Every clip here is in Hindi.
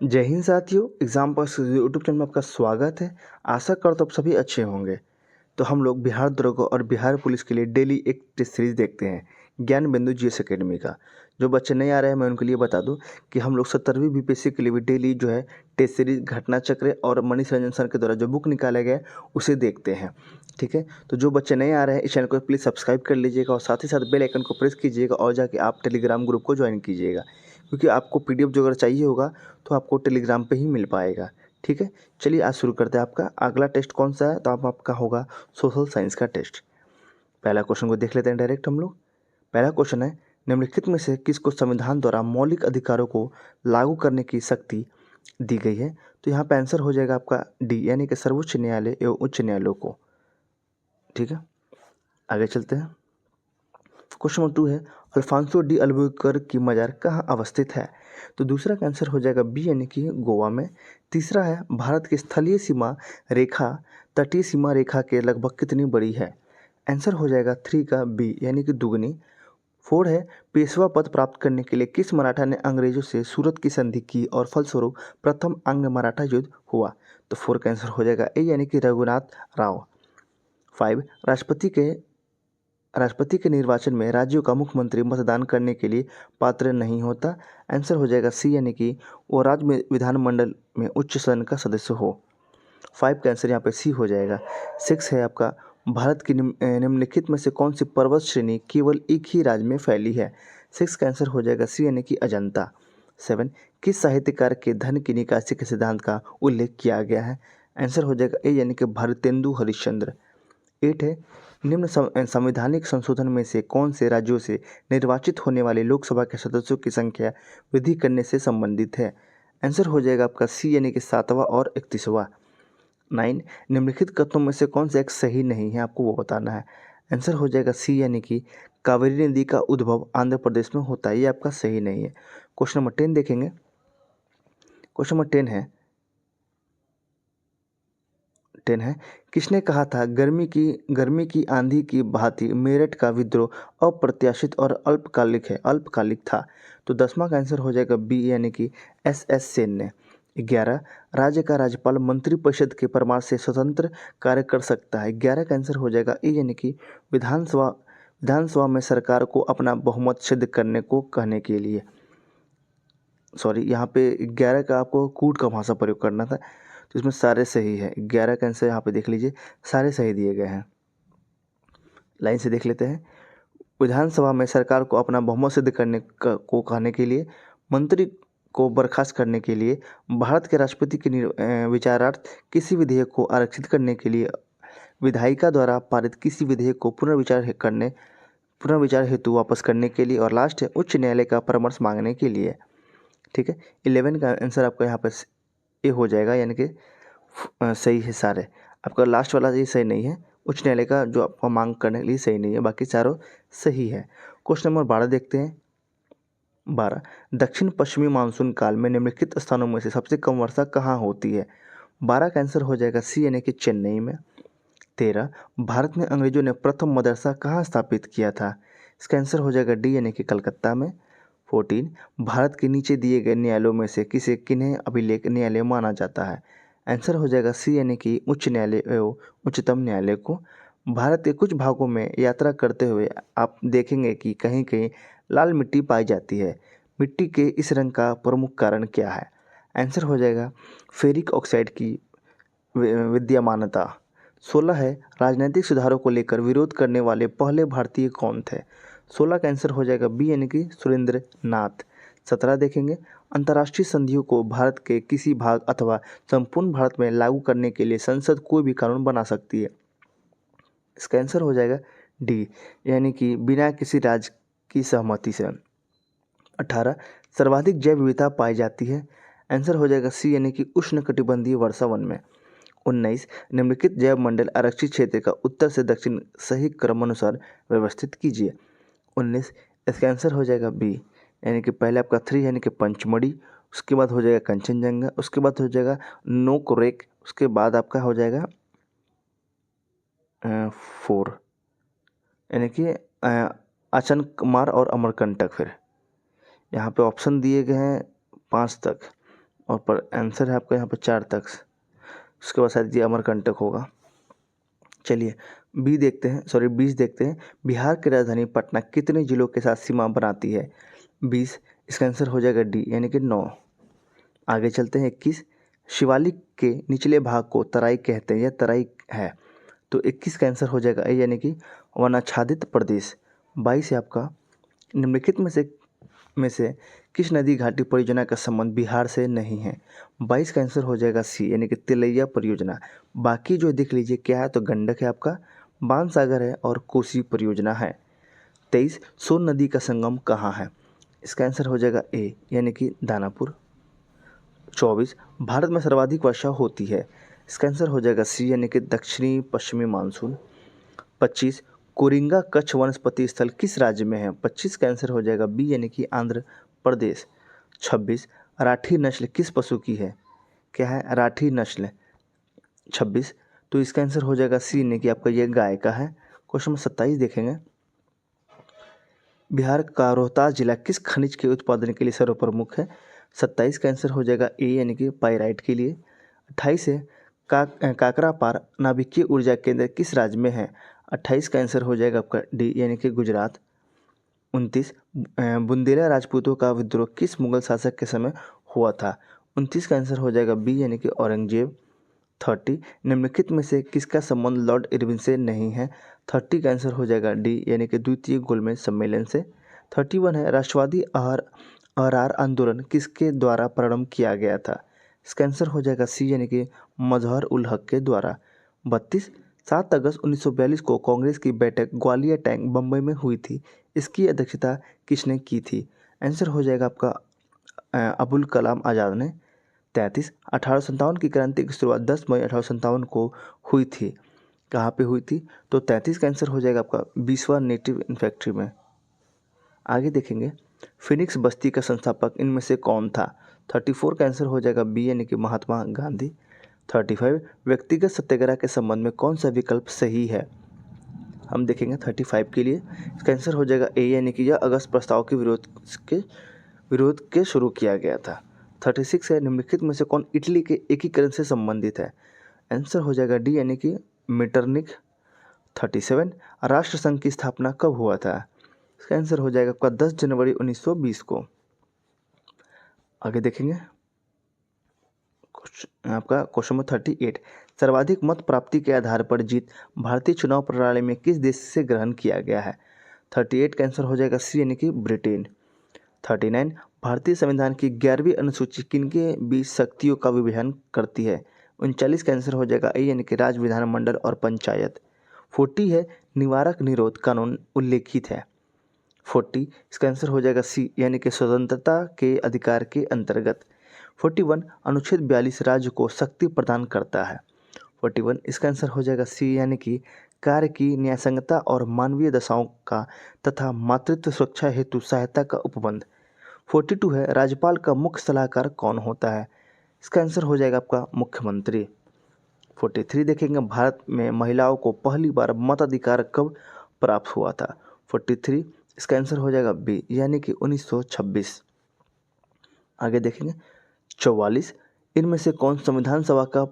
जय हिंद साथियों, एग्जाम पास यूट्यूब चैनल में आपका स्वागत है। आशा करता हूँ आप सभी अच्छे होंगे। तो हम लोग बिहार दरोगा और बिहार पुलिस के लिए डेली एक टेस्ट सीरीज देखते हैं ज्ञान बिंदु जीएस एकेडमी का। जो बच्चे नहीं आ रहे हैं मैं उनके लिए बता दूं कि हम लोग 17वीं बीपीएससी के लिए भी डेली जो है टेस्ट सीरीज घटना चक्र और मनीष रंजन सर के द्वारा जो बुक निकाला गया है उसे देखते हैं। ठीक है, तो जो बच्चे नहीं आ रहे हैं इस चैनल को प्लीज़ सब्सक्राइब कर लीजिएगा और साथ ही साथ बेल आइकन को प्रेस कीजिएगा और जाके आप टेलीग्राम ग्रुप को ज्वाइन कीजिएगा, क्योंकि आपको पीडीएफ जो अगर चाहिए होगा तो आपको टेलीग्राम पे ही मिल पाएगा। ठीक है, चलिए आज शुरू करते हैं। आपका अगला टेस्ट कौन सा है? तो आपका होगा सोशल साइंस का टेस्ट। पहला क्वेश्चन को देख लेते हैं डायरेक्ट हम लोग। पहला क्वेश्चन है, निम्नलिखित में से किसको संविधान द्वारा मौलिक अधिकारों को लागू करने की शक्ति दी गई है? तो यहाँ पे आंसर हो जाएगा आपका डी, यानी कि सर्वोच्च न्यायालय एवं उच्च न्यायालयों को। ठीक है, आगे चलते हैं। क्वेश्चन नंबर 2 है, अल्फांसो डी अल्बुकर्क की मजार कहाँ अवस्थित है? तो दूसरा का आंसर हो जाएगा बी, यानी कि गोवा में। तीसरा है, भारत की स्थलीय सीमा रेखा तटीय सीमा रेखा के लगभग कितनी बड़ी है? आंसर हो जाएगा 3 का बी, यानी कि दुगनी। 4 है, पेशवा पद प्राप्त करने के लिए किस मराठा ने अंग्रेजों से सूरत की संधि की और फलस्वरूप प्रथम अंग मराठा युद्ध हुआ? तो 4 का आंसर हो जाएगा ए, यानी कि रघुनाथ राव। 5, राष्ट्रपति के निर्वाचन में राज्यों का मुख्यमंत्री मतदान करने के लिए पात्र नहीं होता। आंसर हो जाएगा सी, यानी कि वो राज्य में विधानमंडल में उच्च सदन का सदस्य हो। 5 का आंसर यहाँ पे सी हो जाएगा। 6 है आपका, भारत की निम्नलिखित में से कौन सी पर्वत श्रेणी केवल एक ही राज्य में फैली है? 6 का आंसर हो जाएगा सी, यानी कि अजंता। 7, किस साहित्यकार के धन की निकासी के सिद्धांत का उल्लेख किया गया है? आंसर हो जाएगा ए, यानी कि भारतेंदु हरिश्चंद्र। 8 है, निम्न संवैधानिक संशोधन में से कौन से राज्यों से निर्वाचित होने वाले लोकसभा के सदस्यों की संख्या वृद्धि करने से संबंधित है? आंसर हो जाएगा आपका सी, यानी कि 7वां और 31वां। 9, निम्नलिखित कथनों में से कौन सा एक सही नहीं है, आपको वो बताना है। आंसर हो जाएगा सी, यानी कि कावेरी नदी का उद्भव आंध्र प्रदेश में होता है, ये आपका सही नहीं है। क्वेश्चन नंबर 10 देखेंगे। क्वेश्चन नंबर 10 है, किसने कहा था गर्मी की आंधी की भांति मेरठ का विद्रोह अप्रत्याशित और अल्पकालिक था? तो 10वां का आंसर हो जाएगा बी, यानी कि एस सेन ने। 11, राज्य का राज्यपाल मंत्रिपरिषद के परामर्श से स्वतंत्र कार्य कर सकता है? 11 का आंसर हो जाएगा ए, यानी कि विधानसभा में सरकार को अपना बहुमत सिद्ध करने को कहने के लिए। सॉरी, यहाँ पे 11 का आपको कूट का भाषा प्रयोग करना था, तो इसमें सारे सही है। 11 का आंसर यहाँ पे देख लीजिए, सारे सही दिए गए हैं। लाइन से देख लेते हैं। विधानसभा में सरकार को अपना बहुमत सिद्ध करने को कहने के लिए, मंत्री को बर्खास्त करने के लिए, भारत के राष्ट्रपति के विचारार्थ किसी विधेयक को आरक्षित करने के लिए, विधायिका द्वारा पारित किसी विधेयक को पुनर्विचार हेतु वापस करने के लिए, और लास्ट है उच्च न्यायालय का परामर्श मांगने के लिए। ठीक है, 11 का आंसर आपका यहाँ पर ए हो जाएगा, यानी कि सही है सारे। आपका लास्ट वाला ये सही नहीं है, उच्च न्यायालय का जो आपका मांग करने के लिए सही नहीं है, बाकी चारों सही है। क्वेश्चन नंबर 12 देखते हैं। 12, दक्षिण पश्चिमी मानसून काल में निम्नलिखित स्थानों में से सबसे कम वर्षा कहाँ होती है? 12 का आंसर हो जाएगा सी, यानी कि चेन्नई में। 13, भारत में अंग्रेजों ने प्रथम मदरसा कहाँ स्थापित किया था? इसका आंसर हो जाएगा डी, यानी कि कलकत्ता में। 14, भारत के नीचे दिए गए न्यायालयों में से किन्हें अभिलेख न्यायालय माना जाता है? आंसर हो जाएगा सी, यानी कि उच्च न्यायालय एवं उच्चतम न्यायालय को। भारत के कुछ भागों में यात्रा करते हुए आप देखेंगे कि कहीं कहीं लाल मिट्टी पाई जाती है। मिट्टी के इस रंग का प्रमुख कारण क्या है? आंसर हो जाएगा फेरिक ऑक्साइड की विद्यमानता। 16 है, राजनीतिक सुधारों को लेकर विरोध करने वाले पहले भारतीय कौन थे? 16 का आंसर हो जाएगा बी, यानी कि सुरेंद्र नाथ। 17 देखेंगे, अंतर्राष्ट्रीय संधियों को भारत के किसी भाग अथवा संपूर्ण भारत में लागू करने के लिए संसद कोई भी कानून बना सकती है? इसका आंसर हो जाएगा डी, यानी कि बिना किसी राज्य की सहमति से। 18, सर्वाधिक जैव विविधता पाई जाती है? आंसर हो जाएगा सी, यानी कि उष्णकटिबंधीय वर्षा वन में। 19, निम्नलिखित जैव मंडल आरक्षित क्षेत्र का उत्तर से दक्षिण सही क्रमानुसार व्यवस्थित कीजिए। 19, इसका आंसर हो जाएगा बी, यानी कि पहले आपका 3, यानी कि पंचमढ़ी, उसके बाद हो जाएगा कंचनजंगा, उसके बाद हो जाएगा नोकरेक, उसके बाद आपका हो जाएगा 4, यानी कि अचनकमार और अमरकंटक। फिर यहाँ पे ऑप्शन दिए गए हैं 5 तक, और पर आंसर है आपका यहाँ पर 4 तक। उसके बाद शायद ये अमरकंटक होगा। चलिए बी देखते हैं, सॉरी 20 देखते हैं। बिहार की राजधानी पटना कितने जिलों के साथ सीमा बनाती है? 20। इसका आंसर हो जाएगा डी यानी कि 9। आगे चलते हैं 21। शिवालिक के निचले भाग को तराई कहते हैं, यह तराई है। तो 21 का आंसर हो जाएगा ए यानी कि वनाच्छादित प्रदेश। 22 है आपका, निम्नलिखित में से किस नदी घाटी परियोजना का संबंध बिहार से नहीं है? 22 का आंसर हो जाएगा सी यानी कि तिलैया परियोजना। बाकी जो देख लीजिए क्या है, तो गंडक है आपका, बाणसागर है और कोसी परियोजना है। 23 सोन नदी का संगम कहाँ है? इसका आंसर हो जाएगा ए यानी कि दानापुर। 24 भारत में सर्वाधिक वर्षा होती है? इसका आंसर हो जाएगा सी यानी कि दक्षिणी पश्चिमी मानसून। 25 कोरिंगा कच्छ वनस्पति स्थल किस राज्य में है? 25 का आंसर हो जाएगा बी यानी कि आंध्र प्रदेश। 26 राठी नस्ल किस पशु की है? क्या है? राठी नस्ल। 26 तो इसका आंसर हो जाएगा सी यानी कि आपका ये गाय का है। क्वेश्चन नंबर 27 देखेंगे। बिहार का रोहतास जिला किस खनिज के उत्पादन के लिए सर्वप्रमुख है? 27 का आंसर हो जाएगा ए यानी कि पाइराइट के लिए। 28 है काकरापार नाभिकीय ऊर्जा केंद्र किस राज्य में है? 28 का आंसर हो जाएगा आपका डी यानी कि गुजरात। 29 बुंदेला राजपूतों का विद्रोह किस मुगल शासक के समय हुआ था? 29 का आंसर हो जाएगा बी यानी कि औरंगजेब। 30 निम्नलिखित में से किसका संबंध लॉर्ड इरविन से नहीं है? 30 का आंसर हो जाएगा डी यानी कि द्वितीय गोलमेज सम्मेलन से। 31 है राष्ट्रवादी अरार आंदोलन किसके द्वारा प्रारंभ किया गया था? इसका आंसर हो जाएगा सी यानी कि मजहर उल हक के द्वारा। 32 7 अगस्त 1942 को कांग्रेस की बैठक ग्वालियर टैंक बम्बई में हुई थी, इसकी अध्यक्षता किसने की थी? आंसर हो जाएगा आपका अबुल कलाम आज़ाद ने। 33 1857 की क्रांति की शुरुआत 10 मई 1857 को हुई थी, कहाँ पे हुई थी? तो 33 का आंसर हो जाएगा आपका 20वां नेटिव इन्फेक्ट्री में। आगे देखेंगे फिनिक्स बस्ती का संस्थापक इनमें से कौन था? 34 का आंसर हो जाएगा बी यानी कि महात्मा गांधी। 35 व्यक्तिगत सत्याग्रह के संबंध में कौन सा विकल्प सही है? हम देखेंगे 35 के लिए इसका आंसर हो जाएगा ए यानी कि यह अगस्त प्रस्ताव के विरोध के शुरू किया गया था। 36 है निम्नलिखित में से कौन इटली के एकीकरण से संबंधित है? आंसर हो जाएगा डी यानी कि मीटरनिक। 37 राष्ट्रसंघ की स्थापना कब हुआ था? इसका आंसर हो जाएगा आपका 10 जनवरी 1920 को। आगे देखेंगे आपका क्वेश्चन नंबर 38 सर्वाधिक मत प्राप्ति के आधार पर जीत भारतीय चुनाव प्रणाली में किस देश से ग्रहण किया गया है? 38 का आंसर हो जाएगा सी यानी कि ब्रिटेन। 39 भारतीय संविधान की 11वीं अनुसूची किनके बीच शक्तियों का विभाजन करती है? 39 का आंसर हो जाएगा ए यानी कि राज्य विधानमंडल और पंचायत। 40 है निवारक निरोध कानून उल्लेखित है। 40 इसका आंसर हो जाएगा सी यानी कि स्वतंत्रता के अधिकार के अंतर्गत। 41 अनुच्छेद 42 राज्य को शक्ति प्रदान करता है। 41 इसका आंसर हो जाएगा सी यानी कि कार्य की न्यायसंगता और मानवीय दशाओं का तथा मातृत्व सुरक्षा हेतु सहायता का उपबंध। 42 है राज्यपाल का मुख्य सलाहकार कौन होता है? इसका आंसर हो जाएगा आपका मुख्यमंत्री। 43 देखेंगे भारत में महिलाओं को पहली बार मताधिकार कब प्राप्त हुआ था? 43 इसका आंसर हो जाएगा बी यानी कि 1926। आगे देखेंगे 44 इनमें से कौन संविधान सभा का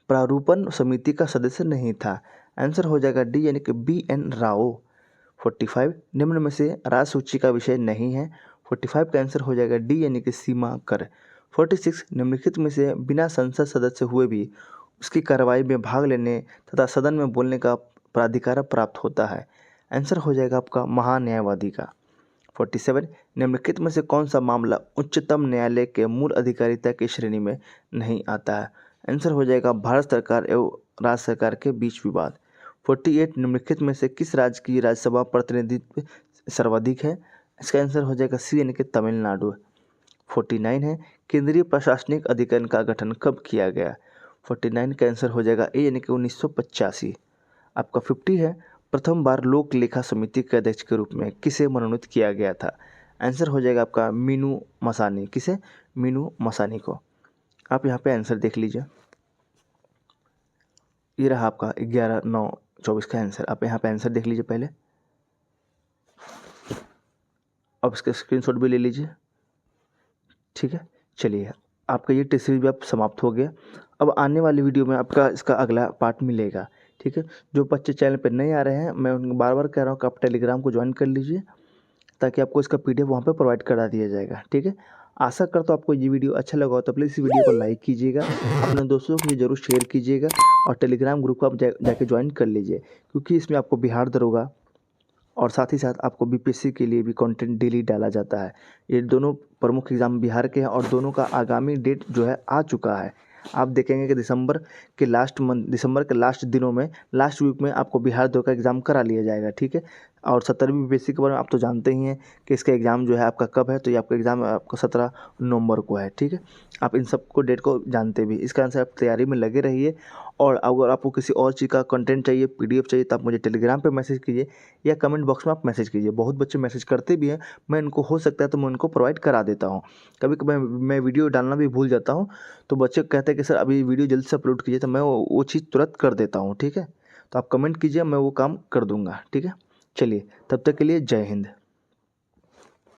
प्रारूपण समिति का सदस्य नहीं था? आंसर हो जाएगा डी यानी कि बी एन राव। 45 निम्न में से राज्य सूची का विषय नहीं है। 45 का आंसर हो जाएगा डी यानी कि सीमा कर। 46 निम्नलिखित में से बिना संसद सदस्य हुए भी उसकी कार्रवाई में भाग लेने तथा सदन में बोलने का प्राधिकार प्राप्त होता है। आंसर हो जाएगा आपका महान्यायवादी का। 47 निम्नलिखित में से कौन सा मामला उच्चतम न्यायालय के मूल अधिकारिता की श्रेणी में नहीं आता है? आंसर हो जाएगा भारत सरकार एवं राज्य सरकार के बीच विवाद। 48 निम्नलिखित में से किस राज्य की राज्यसभा प्रतिनिधित्व सर्वाधिक है? इसका आंसर हो जाएगा सी यानी कि तमिलनाडु। 49 है केंद्रीय प्रशासनिक अधिकरण का गठन कब किया गया? 49 का आंसर हो जाएगा ए यानी कि 1985। आपका 50 है प्रथम बार लोक लेखा समिति के अध्यक्ष के रूप में किसे मनोनीत किया गया था? आंसर हो जाएगा आपका मीनू मसानी। किसे? मीनू मसानी को। आप यहाँ पे आंसर देख लीजिए, ये रहा आपका 11/9/24 का आंसर। आप यहाँ पे आंसर देख लीजिए पहले, अब इसका स्क्रीनशॉट भी ले लीजिए। ठीक है, चलिए आपका ये टेस्ट सीरीज भी आप समाप्त हो गया। अब आने वाली वीडियो में आपका इसका अगला पार्ट मिलेगा, ठीक है। जो बच्चे चैनल पर नहीं आ रहे हैं, मैं उनको बार बार कह रहा हूँ कि आप टेलीग्राम को ज्वाइन कर लीजिए, ताकि आपको इसका PDF वहाँ पे प्रोवाइड करा दिया जाएगा, ठीक है। आशा करता हूँ आपको ये वीडियो अच्छा लगा हो, तो प्लीज़ इस वीडियो को लाइक कीजिएगा, अपने दोस्तों को ये ज़रूर शेयर कीजिएगा, और टेलीग्राम ग्रुप को आप जाके ज्वाइन कर लीजिए, क्योंकि इसमें आपको बिहार दरोगा और साथ ही साथ आपको BPSC के लिए भी कंटेंट डेली डाला जाता है। ये दोनों प्रमुख एग्ज़ाम बिहार के हैं, और दोनों का आगामी डेट जो है आ चुका है। आप देखेंगे कि दिसंबर के लास्ट दिनों में, लास्ट वीक में आपको बिहार दरोगा का एग्ज़ाम करा लिया जाएगा, ठीक है। और 17वीं BPSC के बारे में आप तो जानते ही हैं कि इसका एग्ज़ाम जो है आपका कब है। तो ये आपका एग्ज़ाम आपका 17 नवंबर को है, ठीक है। आप इन सब को डेट को जानते भी, इस कारण से आप तैयारी में लगे रहिए। और अगर आपको किसी और चीज़ का कंटेंट चाहिए, PDF चाहिए, तो आप मुझे टेलीग्राम पे मैसेज कीजिए, या कमेंट बॉक्स में आप मैसेज कीजिए। बहुत बच्चे मैसेज करते भी हैं, मैं इनको हो सकता है तो मैं उनको प्रोवाइड करा देता हूँ। कभी कभी मैं वीडियो डालना भी भूल जाता हूँ, तो बच्चे कहते हैं कि सर अभी वीडियो जल्द से अपलोड कीजिए, तो मैं वो चीज़ तुरंत कर देता हूँ, ठीक है। तो आप कमेंट कीजिए, मैं वो काम कर दूँगा, ठीक है। चलिए, तब तक के लिए जय हिंद।